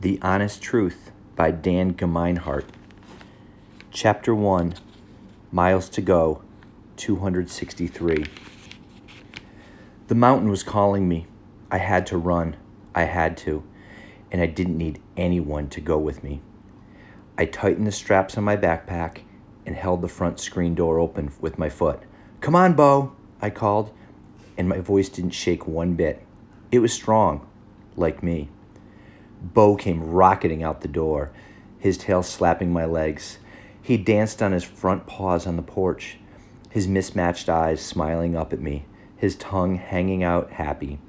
The Honest Truth by Dan Gemeinhart. Chapter 1, Miles to Go, 263. The mountain was calling me. I had to run. I had to. And I didn't need anyone to go with me. I tightened the straps on my backpack and held the front screen door open with my foot. "Come on, Bo," I called, and my voice didn't shake one bit. It was strong, like me. Bo came rocketing out the door, his tail slapping my legs. He danced on his front paws on the porch, his mismatched eyes smiling up at me, his tongue hanging out happy.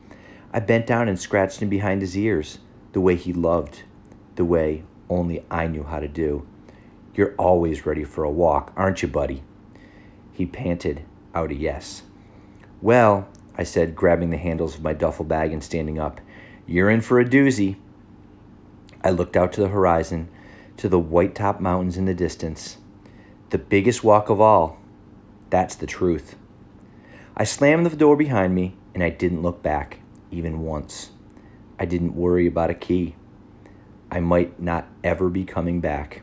I bent down and scratched him behind his ears, the way he loved, the way only I knew how to do. "You're always ready for a walk, aren't you, buddy?" He panted out a yes. "Well," I said, grabbing the handles of my duffel bag and standing up, "you're in for a doozy." I looked out to the horizon, to the white-topped mountains in the distance. The biggest walk of all. That's the truth. I slammed the door behind me, and I didn't look back, even once. I didn't worry about a key. I might not ever be coming back.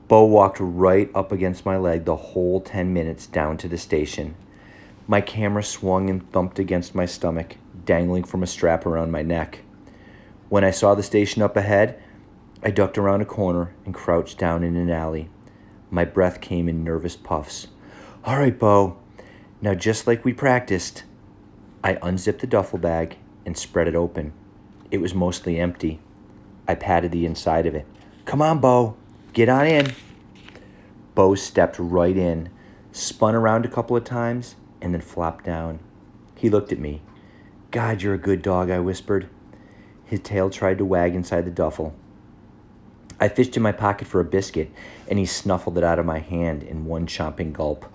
Bo walked right up against my leg the whole 10 minutes down to the station. My camera swung and thumped against my stomach, dangling from a strap around my neck. When I saw the station up ahead, I ducked around a corner and crouched down in an alley. My breath came in nervous puffs. "All right, Bo. Now, just like we practiced." I unzipped the duffel bag and spread it open. It was mostly empty. I patted the inside of it. "Come on, Bo. Get on in." Bo stepped right in, spun around a couple of times, and then flopped down. He looked at me. "God, you're a good dog," I whispered. His tail tried to wag inside the duffel. I fished in my pocket for a biscuit, and he snuffled it out of my hand in one chomping gulp.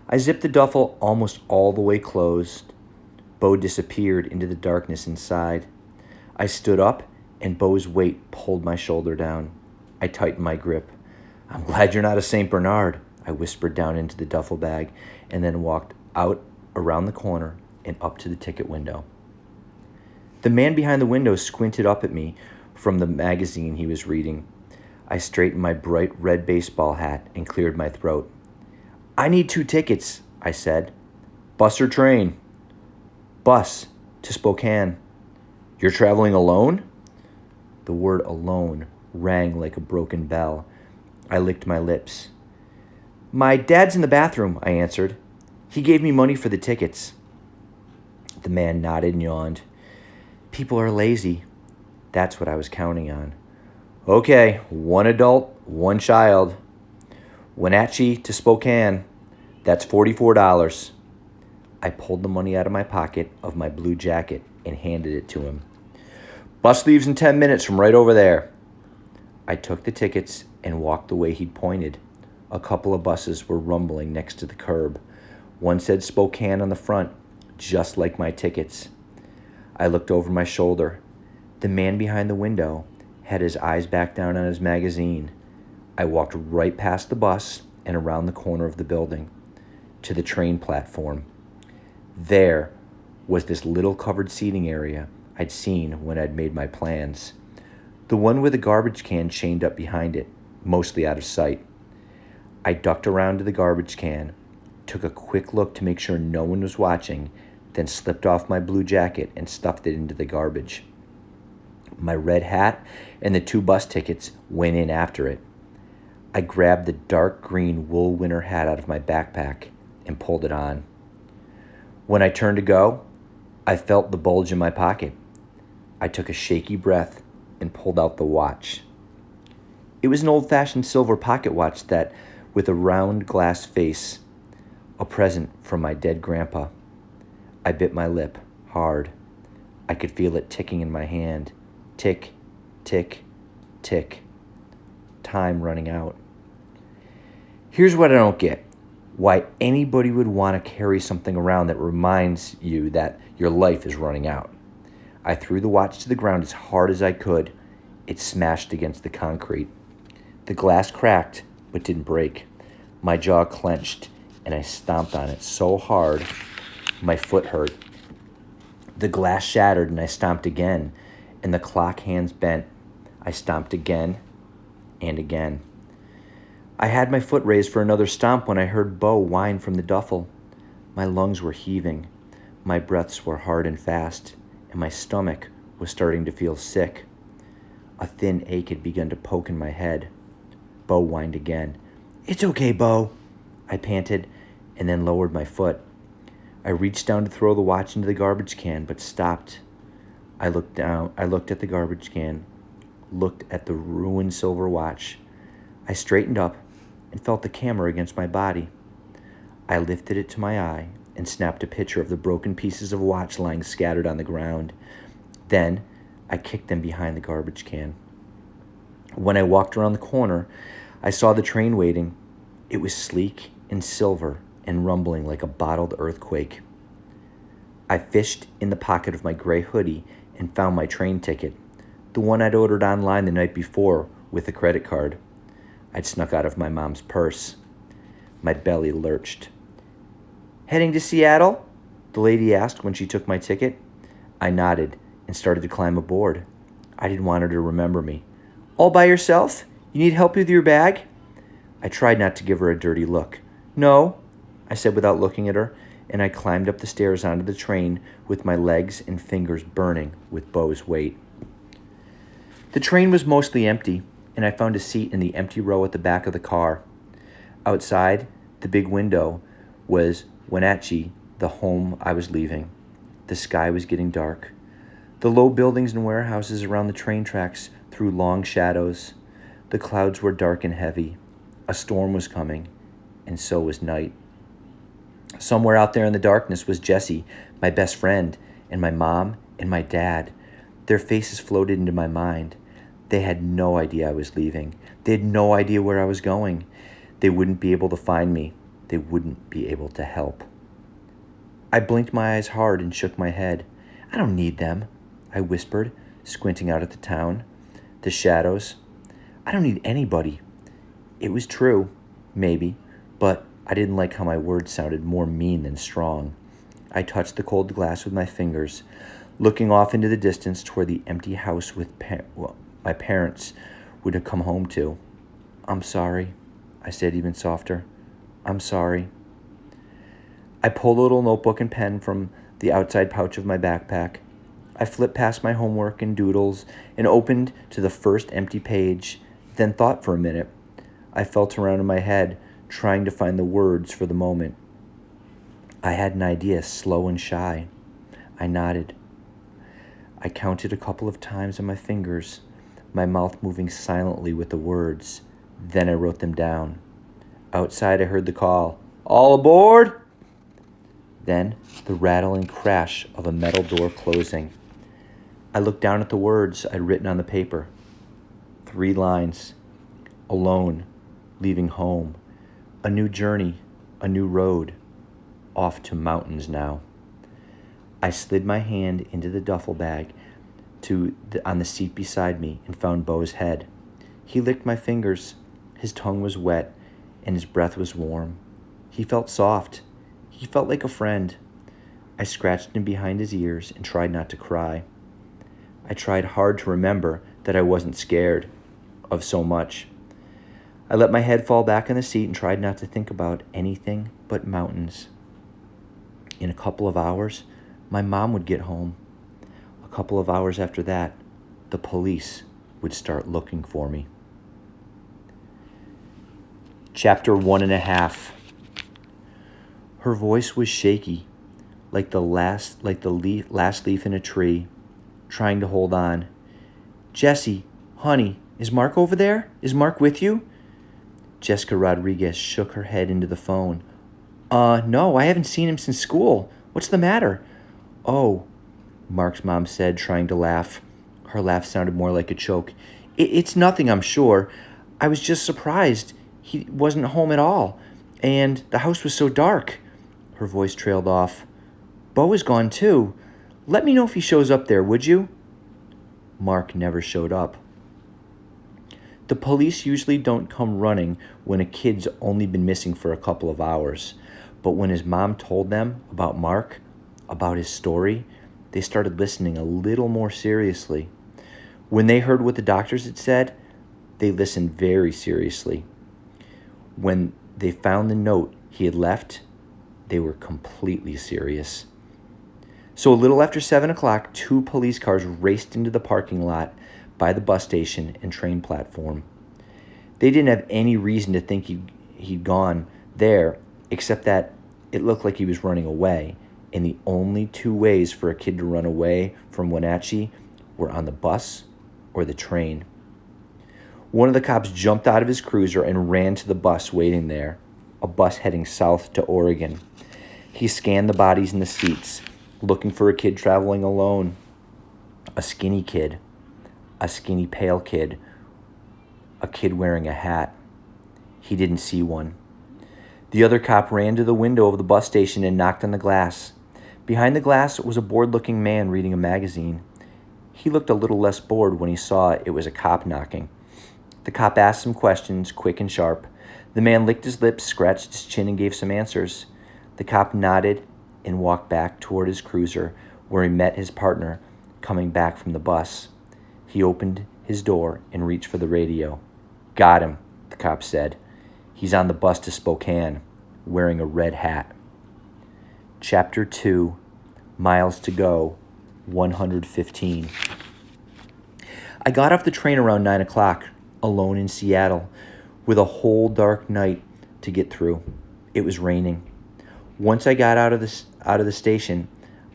I zipped the duffel almost all the way closed. Bo disappeared into the darkness inside. I stood up, and Bo's weight pulled my shoulder down. I tightened my grip. "I'm glad you're not a St. Bernard," I whispered down into the duffel bag, and then walked out around the corner and up to the ticket window. The man behind the window squinted up at me from the magazine he was reading. I straightened my bright red baseball hat and cleared my throat. "I need 2 tickets," I said. "Bus or train?" "Bus, to Spokane." "You're traveling alone?" The word alone rang like a broken bell. I licked my lips. "My dad's in the bathroom," I answered. "He gave me money for the tickets." The man nodded and yawned. People are lazy. That's what I was counting on. "Okay, 1 adult, 1 child. Wenatchee to Spokane. That's $44. I pulled the money out of my pocket of my blue jacket and handed it to him. "Bus leaves in 10 minutes from right over there." I took the tickets and walked the way he'd pointed. A couple of buses were rumbling next to the curb. One said Spokane on the front, just like my tickets. I looked over my shoulder. The man behind the window had his eyes back down on his magazine. I walked right past the bus and around the corner of the building to the train platform. There was this little covered seating area I'd seen when I'd made my plans. The one with a garbage can chained up behind it, mostly out of sight. I ducked around to the garbage can, took a quick look to make sure no one was watching, then slipped off my blue jacket and stuffed it into the garbage. My red hat and the 2 bus tickets went in after it. I grabbed the dark green wool winter hat out of my backpack and pulled it on. When I turned to go, I felt the bulge in my pocket. I took a shaky breath and pulled out the watch. It was an old-fashioned silver pocket watch that, with a round glass face, a present from my dead grandpa. I bit my lip hard. I could feel it ticking in my hand. Tick, tick, tick. Time running out. Here's what I don't get. Why anybody would want to carry something around that reminds you that your life is running out. I threw the watch to the ground as hard as I could. It smashed against the concrete. The glass cracked, but didn't break. My jaw clenched, and I stomped on it so hard, my foot hurt. The glass shattered, and I stomped again, and the clock hands bent I stomped again and again. I had my foot raised for another stomp when I heard Bo whine from the duffel. My lungs were heaving, my breaths were hard and fast, and my stomach was starting to feel sick. A thin ache had begun to poke in my head. Bo whined again. "It's okay, Bo," I panted, and then lowered my foot. I reached down to throw the watch into the garbage can, but stopped. I looked at the garbage can, looked at the ruined silver watch. I straightened up and felt the camera against my body. I lifted it to my eye and snapped a picture of the broken pieces of watch lying scattered on the ground. Then I kicked them behind the garbage can. When I walked around the corner, I saw the train waiting. It was sleek and silver and rumbling like a bottled earthquake. I fished in the pocket of my gray hoodie and found my train ticket, the one I'd ordered online the night before with a credit card. I'd snuck out of my mom's purse. My belly lurched. "Heading to Seattle?" the lady asked when she took my ticket. I nodded and started to climb aboard. I didn't want her to remember me. "All by yourself? You need help with your bag?" I tried not to give her a dirty look. "No," I said without looking at her, and I climbed up the stairs onto the train with my legs and fingers burning with Bo's weight. The train was mostly empty, and I found a seat in the empty row at the back of the car. Outside, the big window was Wenatchee, the home I was leaving. The sky was getting dark. The low buildings and warehouses around the train tracks threw long shadows. The clouds were dark and heavy. A storm was coming, and so was night. Somewhere out there in the darkness was Jessie, my best friend, and my mom and my dad. Their faces floated into my mind. They had no idea I was leaving. They had no idea where I was going. They wouldn't be able to find me. They wouldn't be able to help. I blinked my eyes hard and shook my head. "I don't need them," I whispered, squinting out at the town, the shadows. "I don't need anybody." It was true, maybe, but I didn't like how my words sounded more mean than strong. I touched the cold glass with my fingers, looking off into the distance toward the empty house with my parents would have come home to. "I'm sorry," I said even softer. "I'm sorry." I pulled a little notebook and pen from the outside pouch of my backpack. I flipped past my homework and doodles and opened to the first empty page, then thought for a minute. I felt around in my head, trying to find the words for the moment. I had an idea, slow and shy. I nodded. I counted a couple of times on my fingers, my mouth moving silently with the words. Then I wrote them down. Outside I heard the call, "All aboard!" Then the rattle and crash of a metal door closing. I looked down at the words I'd written on the paper. 3 lines. Alone, leaving home. A new journey, a new road. Off to mountains now. I slid my hand into the duffel bag on the seat beside me and found Bo's head. He licked my fingers. His tongue was wet and his breath was warm. He felt soft. He felt like a friend. I scratched him behind his ears and tried not to cry. I tried hard to remember that I wasn't scared of so much. I let my head fall back on the seat and tried not to think about anything but mountains. In a couple of hours, my mom would get home. A couple of hours after that, the police would start looking for me. Chapter 1.5. Her voice was shaky, like the last leaf in a tree, trying to hold on. "Jessie, honey, is Mark over there? Is Mark with you?" Jessica Rodriguez shook her head into the phone. No, I haven't seen him since school. What's the matter?" "Oh," Mark's mom said, trying to laugh. Her laugh sounded more like a choke. It's nothing, I'm sure. I was just surprised. He wasn't home at all. And the house was so dark." Her voice trailed off. "Bo is gone too. Let me know if he shows up there, would you?" Mark never showed up. The police usually don't come running when a kid's only been missing for a couple of hours. But when his mom told them about Mark, about his story, they started listening a little more seriously. When they heard what the doctors had said, they listened very seriously. When they found the note he had left, they were completely serious. So a little after 7 o'clock, 2 police cars raced into the parking lot by the bus station and train platform. They didn't have any reason to think he'd gone there, except that it looked like he was running away, and the only 2 ways for a kid to run away from Wenatchee were on the bus or the train. One of the cops jumped out of his cruiser and ran to the bus waiting there, a bus heading south to Oregon. He scanned the bodies in the seats, looking for a kid traveling alone. A skinny kid, a skinny pale kid, a kid wearing a hat. He didn't see one. The other cop ran to the window of the bus station and knocked on the glass. Behind the glass was a bored-looking man reading a magazine. He looked a little less bored when he saw it was a cop knocking. The cop asked some questions, quick and sharp. The man licked his lips, scratched his chin, and gave some answers. The cop nodded and walked back toward his cruiser, where he met his partner coming back from the bus. He opened his door and reached for the radio. "Got him," the cop said. "He's on the bus to Spokane, wearing a red hat." Chapter 2, Miles to Go, 115. I got off the train around 9 o'clock, alone in Seattle, with a whole dark night to get through. It was raining. Once I got out of the station,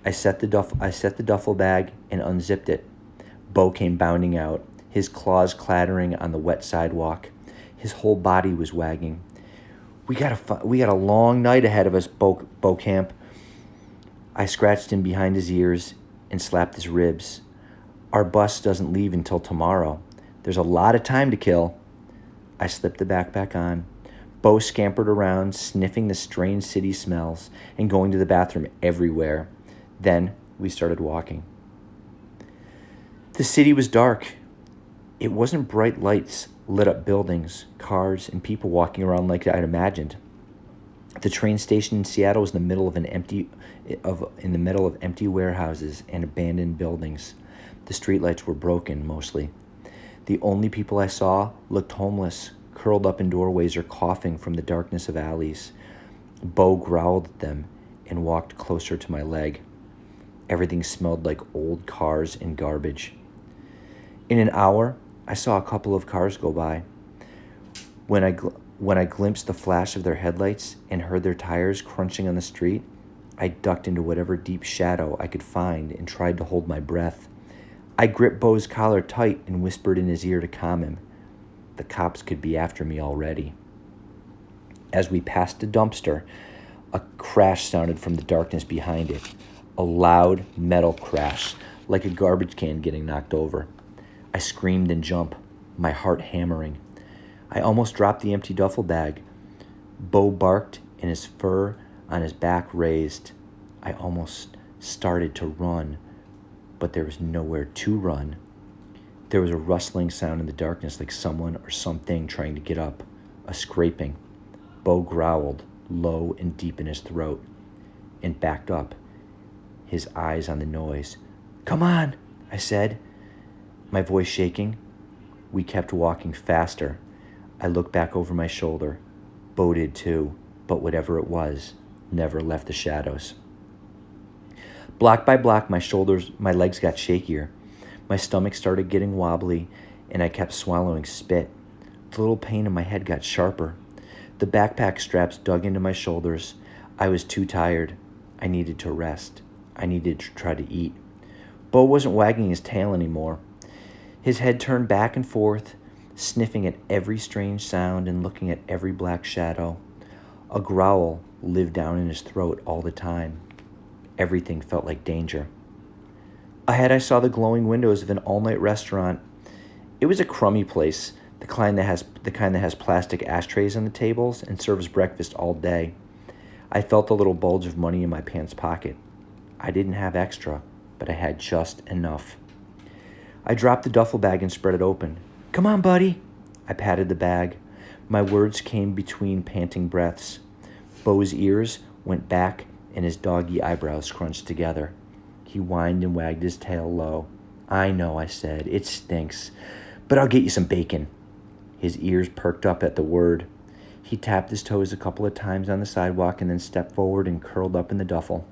I set the duffel bag and unzipped it. Bo came bounding out, his claws clattering on the wet sidewalk. His whole body was wagging. We got a long night ahead of us, Bo Camp. I scratched him behind his ears and slapped his ribs. Our bus doesn't leave until tomorrow. There's a lot of time to kill. I slipped the backpack on. Bo scampered around, sniffing the strange city smells and going to the bathroom everywhere. Then we started walking. The city was dark. It wasn't bright lights, lit up buildings, cars, and people walking around like I'd imagined. The train station in Seattle was in the middle of empty warehouses and abandoned buildings. The streetlights were broken, mostly. The only people I saw looked homeless, curled up in doorways or coughing from the darkness of alleys. Bo growled at them and walked closer to my leg. Everything smelled like old cars and garbage. In an hour, I saw a couple of cars go by. When I glimpsed the flash of their headlights and heard their tires crunching on the street, I ducked into whatever deep shadow I could find and tried to hold my breath. I gripped Bo's collar tight and whispered in his ear to calm him. The cops could be after me already. As we passed a dumpster, a crash sounded from the darkness behind it. A loud metal crash, like a garbage can getting knocked over. I screamed and jumped, my heart hammering. I almost dropped the empty duffel bag. Bo barked and his fur on his back raised. I almost started to run, but there was nowhere to run. There was a rustling sound in the darkness, like someone or something trying to get up, a scraping. Bo growled, low and deep in his throat, and backed up, his eyes on the noise. "Come on," I said, my voice shaking. We kept walking faster. I looked back over my shoulder. Bo did too, but whatever it was, never left the shadows. Block by block, my legs got shakier. My stomach started getting wobbly, and I kept swallowing spit. The little pain in my head got sharper. The backpack straps dug into my shoulders. I was too tired. I needed to rest. I needed to try to eat. Bo wasn't wagging his tail anymore. His head turned back and forth, sniffing at every strange sound and looking at every black shadow. A growl lived down in his throat all the time. Everything felt like danger. Ahead, I saw the glowing windows of an all-night restaurant. It was a crummy place, the kind that has plastic ashtrays on the tables and serves breakfast all day. I felt a little bulge of money in my pants pocket. I didn't have extra, but I had just enough. I dropped the duffel bag and spread it open. "Come on, buddy." I patted the bag. My words came between panting breaths. Bo's ears went back and his doggy eyebrows scrunched together. He whined and wagged his tail low. I know, I said. It stinks. But I'll get you some bacon. His ears perked up at the word. He tapped his toes a couple of times on the sidewalk and then stepped forward and curled up in the duffel.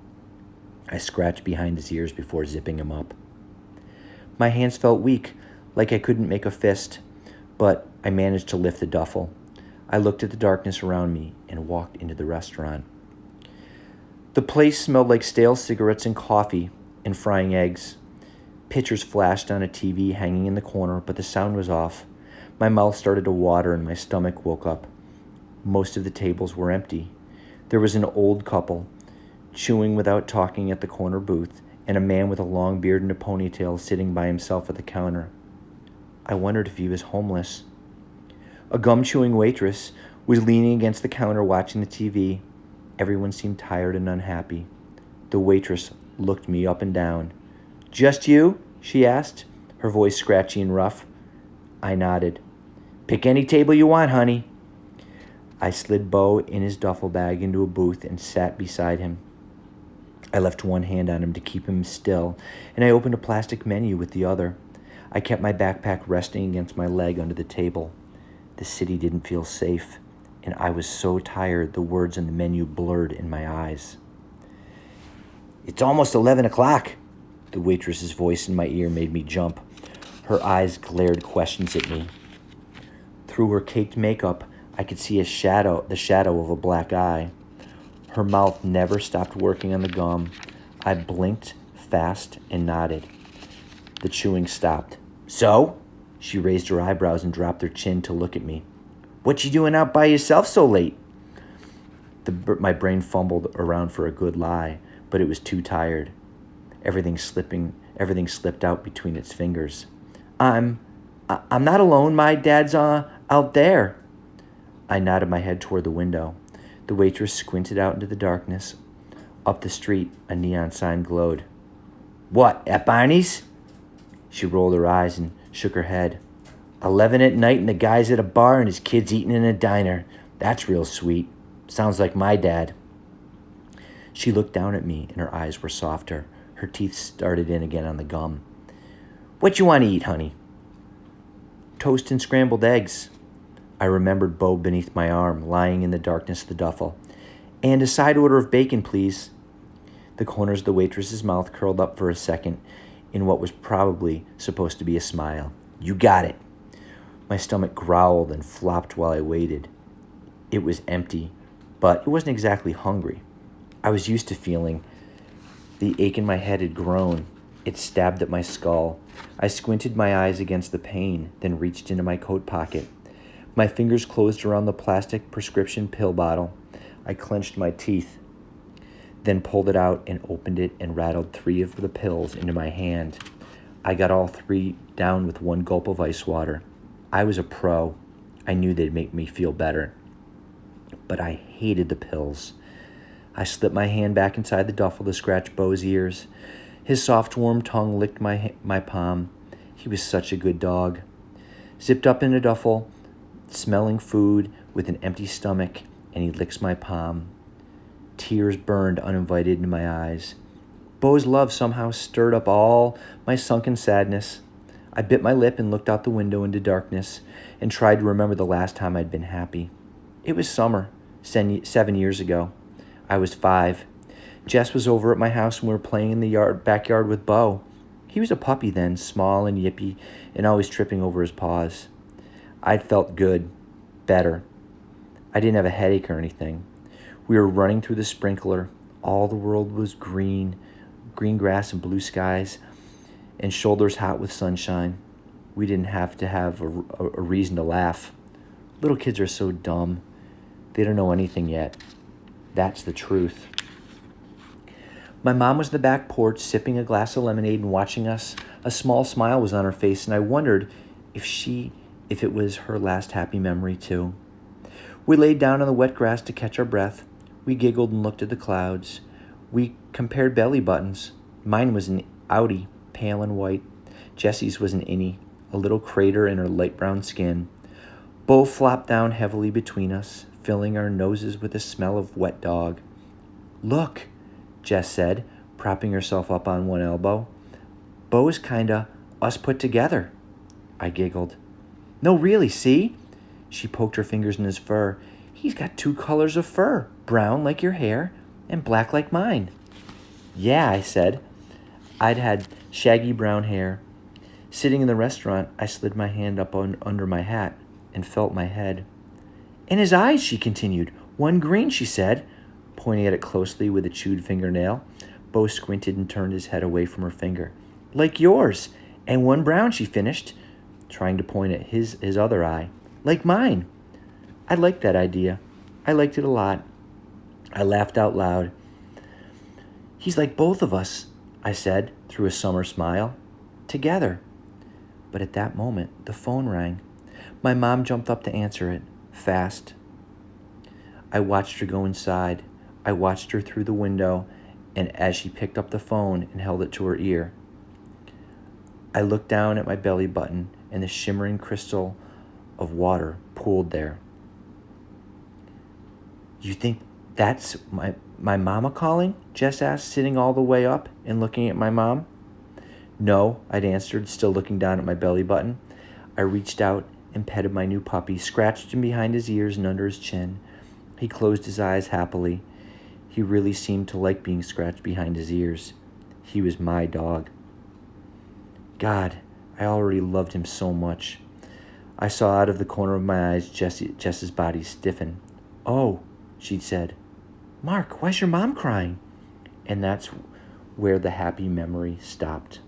I scratched behind his ears before zipping him up. My hands felt weak, like I couldn't make a fist, but I managed to lift the duffel. I looked at the darkness around me and walked into the restaurant. The place smelled like stale cigarettes and coffee and frying eggs. Pictures flashed on a TV hanging in the corner, but the sound was off. My mouth started to water and my stomach woke up. Most of the tables were empty. There was an old couple, chewing without talking at the corner booth, and a man with a long beard and a ponytail sitting by himself at the counter. I wondered if he was homeless. A gum-chewing waitress was leaning against the counter watching the TV. Everyone seemed tired and unhappy. The waitress looked me up and down. "Just you?" she asked, her voice scratchy and rough. I nodded. "Pick any table you want, honey." I slid Bo in his duffel bag into a booth and sat beside him. I left one hand on him to keep him still, and I opened a plastic menu with the other. I kept my backpack resting against my leg under the table. The city didn't feel safe, and I was so tired the words on the menu blurred in my eyes. "It's almost 11 o'clock. The waitress's voice in my ear made me jump. Her eyes glared questions at me. Through her caked makeup, I could see the shadow of a black eye. Her mouth never stopped working on the gum. I blinked fast and nodded. The chewing stopped. "So?" She raised her eyebrows and dropped her chin to look at me. "What you doing out by yourself so late?" My brain fumbled around for a good lie, but it was too tired. Everything slipped out between its fingers. I'm not alone. My dad's out there." I nodded my head toward the window. The waitress squinted out into the darkness. Up the street, a neon sign glowed. "What, at Barney's?" She rolled her eyes and shook her head. 11 at night and the guy's at a bar and his kid's eating in a diner. That's real sweet. Sounds like my dad." She looked down at me and her eyes were softer. Her teeth started in again on the gum. "What you want to eat, honey?" "Toast and scrambled eggs." I remembered Bo beneath my arm, lying in the darkness of the duffel. "And a side order of bacon, please." The corners of the waitress's mouth curled up for a second in what was probably supposed to be a smile. "You got it." My stomach growled and flopped while I waited. It was empty, but it wasn't exactly hungry. I was used to feeling. The ache in my head had grown. It stabbed at my skull. I squinted my eyes against the pain, then reached into my coat pocket. My fingers closed around the plastic prescription pill bottle. I clenched my teeth, then pulled it out and opened it and rattled 3 of the pills into my hand. I got all 3 down with 1 gulp of ice water. I was a pro. I knew they'd make me feel better. But I hated the pills. I slipped my hand back inside the duffel to scratch Bo's ears. His soft, warm tongue licked my palm. He was such a good dog. Zipped up in a duffel, smelling food with an empty stomach, and he licks my palm. Tears burned uninvited in my eyes. Bo's love somehow stirred up all my sunken sadness. I bit my lip and looked out the window into darkness and tried to remember the last time I'd been happy. It was summer, 7 years ago. I was 5. Jess was over at my house and we were playing in the backyard with Bo. He was a puppy then, small and yippy and always tripping over his paws. I'd felt good, better. I didn't have a headache or anything. We were running through the sprinkler. All the world was green grass and blue skies, and shoulders hot with sunshine. We didn't have to have a reason to laugh. Little kids are so dumb. They don't know anything yet. That's the truth. My mom was in the back porch sipping a glass of lemonade and watching us. A small smile was on her face, and I wondered if it was her last happy memory too. We laid down on the wet grass to catch our breath. We giggled and looked at the clouds. We compared belly buttons. Mine was an outie, pale and white. Jessie's was an innie, a little crater in her light brown skin. Bo flopped down heavily between us, filling our noses with the smell of wet dog. "Look," Jess said, propping herself up on one elbow. "Bo is kinda us put together. I giggled. No, really, see? She poked her fingers in his fur. He's got 2 colors of fur, brown like your hair and black like mine. Yeah, I said. I'd had shaggy brown hair. Sitting in the restaurant, I slid my hand up under my hat and felt my head. And his eyes, she continued. One green, she said, pointing at it closely with a chewed fingernail. Bo squinted and turned his head away from her finger. Like yours. And one brown, she finished, trying to point at his other eye. Like mine. I liked that idea. I liked it a lot. I laughed out loud. He's like both of us, I said, through a summer smile. Together. But at that moment, the phone rang. My mom jumped up to answer it, fast. I watched her go inside. I watched her through the window, and as she picked up the phone and held it to her ear, I looked down at my belly button, and the shimmering crystal of water pooled there. You think that's my mama calling? Jess asked, sitting all the way up and looking at my mom. No, I'd answered, still looking down at my belly button. I reached out and petted my new puppy, scratched him behind his ears and under his chin. He closed his eyes happily. He really seemed to like being scratched behind his ears. He was my dog. God, I already loved him so much. I saw out of the corner of my eyes Jess's body stiffen. Oh, she'd said. Mark, why's your mom crying? And that's where the happy memory stopped.